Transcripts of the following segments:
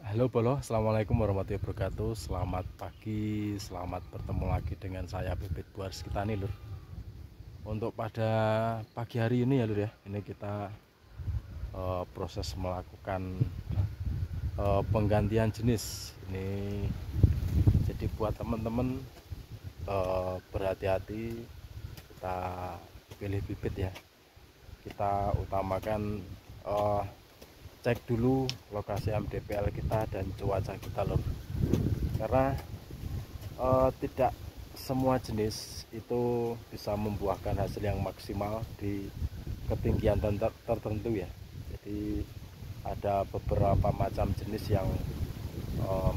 Halo Bolo, Assalamualaikum warahmatullahi wabarakatuh. Selamat pagi, selamat bertemu lagi dengan saya Bibit Buar kita nih Lur. Untuk pada pagi hari ini ya Lur ya, ini kita proses melakukan penggantian jenis. Ini jadi buat teman-teman berhati-hati, kita pilih bibit ya. Kita utamakan cek dulu lokasi MDPL kita dan cuaca kita Lur. Karena tidak semua jenis itu bisa membuahkan hasil yang maksimal di ketinggian tertentu ya. Jadi ada beberapa macam jenis yang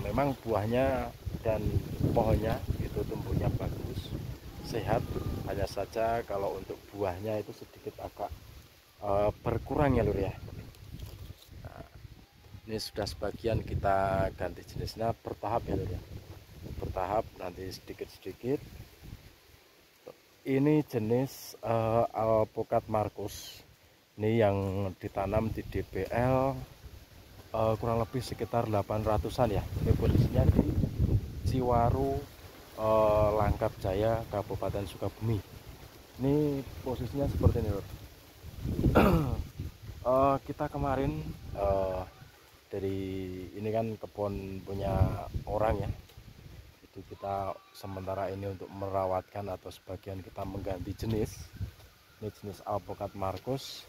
memang buahnya dan pohonnya itu tumbuhnya bagus, sehat. Hanya saja kalau untuk buahnya itu sedikit agak berkurang ya Lur ya. Nah, ini sudah sebagian kita ganti jenisnya bertahap ya Lur ya, bertahap nanti sedikit-sedikit. Ini jenis alpukat Markus. Ini yang ditanam di DPL kurang lebih sekitar 800-an ya. Ini posisinya di Ciwaru, Langkap Jaya, Kabupaten Sukabumi. Ini posisinya seperti ini Lur. Kita kemarin dari ini kan kebun punya orang ya, itu kita sementara ini untuk merawatkan atau sebagian kita mengganti jenis. Ini jenis alpukat Markus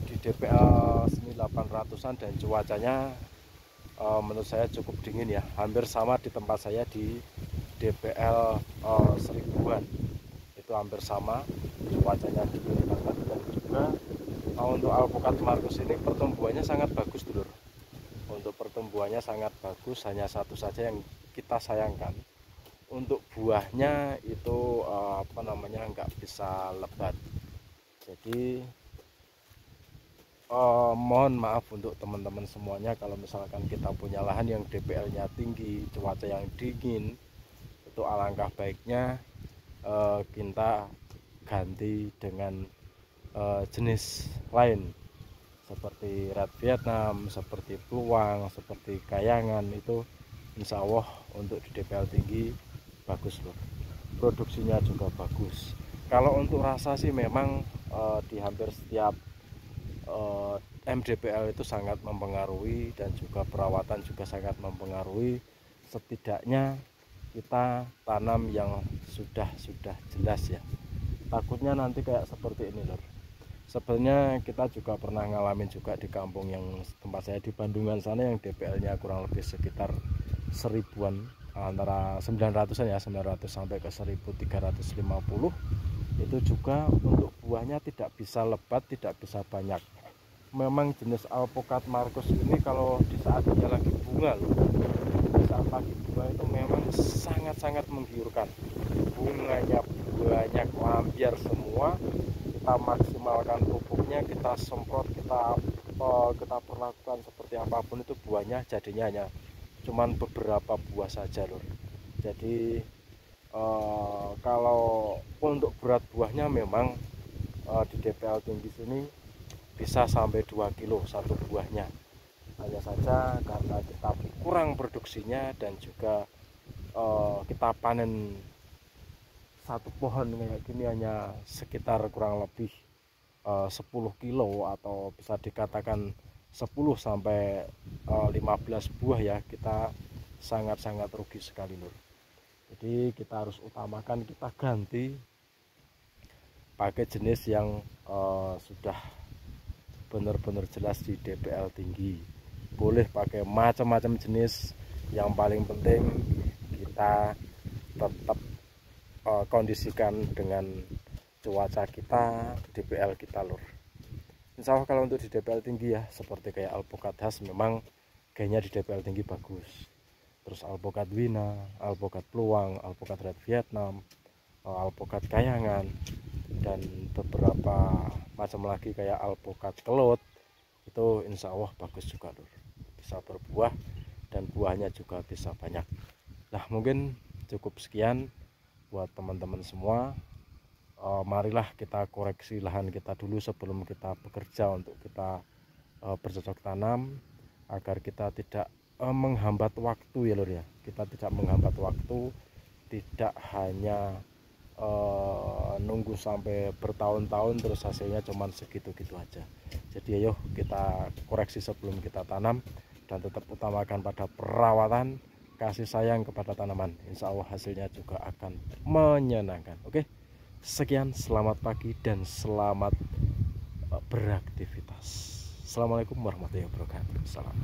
di DPL sini 800-an dan cuacanya menurut saya cukup dingin ya, hampir sama di tempat saya di DPL 1000-an itu hampir sama cuacanya dingin banget. Dan juga untuk alpukat Markus ini pertumbuhannya sangat bagus dulur. Untuk pertumbuhannya sangat bagus, hanya satu saja yang kita sayangkan, untuk buahnya itu nggak bisa lebat. Jadi mohon maaf untuk teman-teman semuanya kalau misalkan kita punya lahan yang DPL-nya tinggi, cuaca yang dingin, itu alangkah baiknya kita ganti dengan jenis lain seperti Red Vietnam, seperti Pluang, seperti Kayangan. Itu insya Allah untuk di DPL tinggi bagus loh, produksinya juga bagus. Kalau untuk rasa sih memang di hampir setiap MDPL itu sangat mempengaruhi, dan juga perawatan juga sangat mempengaruhi. Setidaknya kita tanam yang sudah jelas ya, takutnya nanti kayak seperti ini lor. Sebenarnya kita juga pernah ngalamin juga di kampung yang tempat saya di Bandungan sana, yang DPL-nya kurang lebih sekitar 1000-an, antara 900-an ya, 900 sampai ke 1350. Itu juga untuk buahnya tidak bisa lebat, tidak bisa banyak. Memang jenis alpukat Markus ini kalau di saat dia lagi bunga loh, di saat lagi bunga itu memang sangat-sangat menggiurkan. Bunganya banyak, lambiar semua. Kita maksimalkan pupuknya, kita semprot, kita perlakukan seperti apapun, itu buahnya jadinya hanya cuman beberapa buah saja lor. Jadi kalau untuk berat buahnya memang di DPL tinggi sini bisa sampai 2 kilo satu buahnya. Hanya saja karena kita kurang produksinya, dan juga kita panen satu pohon kayak gini hanya sekitar kurang lebih 10 kilo, atau bisa dikatakan 10 sampai 15 buah ya, kita sangat-sangat rugi sekali lur. Jadi kita harus utamakan kita ganti pakai jenis yang sudah benar-benar jelas di DPL tinggi. Boleh pakai macam-macam jenis, yang paling penting kita tetap kondisikan dengan cuaca kita, DPL kita lur. Insya Allah kalau untuk di DPL tinggi ya, seperti kayak alpukat khas, memang kayaknya di DPL tinggi bagus. Terus alpukat Wina, alpukat Pluang, alpukat Red Vietnam, alpukat Kayangan, dan beberapa macam lagi kayak alpukat Kelut, itu insya Allah bagus juga lur, bisa berbuah dan buahnya juga bisa banyak. Nah mungkin cukup sekian buat teman-teman semua. Marilah kita koreksi lahan kita dulu sebelum kita bekerja untuk kita bercocok tanam, agar kita tidak menghambat waktu ya lur ya. Kita tidak menghambat waktu, tidak hanya nunggu sampai bertahun-tahun terus hasilnya cuman segitu-gitu aja. Jadi ayo kita koreksi sebelum kita tanam, dan tetap utamakan pada perawatan, kasih sayang kepada tanaman. Insya Allah hasilnya juga akan menyenangkan. Oke, sekian, selamat pagi dan selamat beraktivitas. Assalamualaikum warahmatullahi wabarakatuh. Salam.